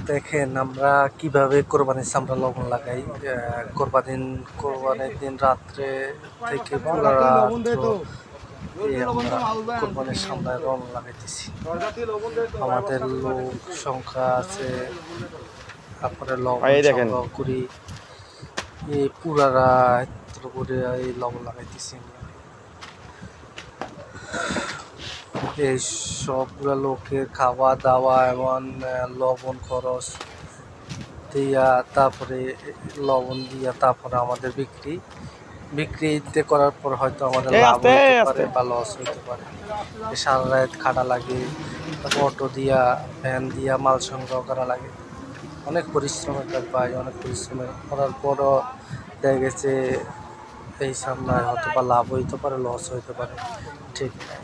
দেখেন আমরা কিভাবে কোরবানির আমরা লবণ লাগাই। কোরবানির দিন রাত্রে থেকে পুরো রাত আমরা কোরবানির সামনে লবণ লাগাইতেছি। আমাদের লোক সংখ্যা আছে, তারপরে লবণ এই দেখেন সংগ্রহ করি, এই পুরা রাত করে এই লবণ লাগাইতেছি। এই সবগুলো লোকের খাওয়া দাওয়া এবং লবণ খরচ দিয়া, তারপরে লবণ দিয়া, তারপরে আমাদের বিক্রিতে করার পর হয়তো আমাদের লাভ আস্তে হইতে পারে আস্তে বা লস হইতে পারে। সারা রাত খাটা লাগে, তারপর অটো দিয়া ভ্যান দিয়া মাল সংগ্রহ করা লাগে, অনেক পরিশ্রমের কাজ পাই। অনেক পরিশ্রমের করার পরও দেখা গেছে এই সামনে হয়তো বা লাভ হইতে পারে, লস হইতে পারে, ঠিক নাই।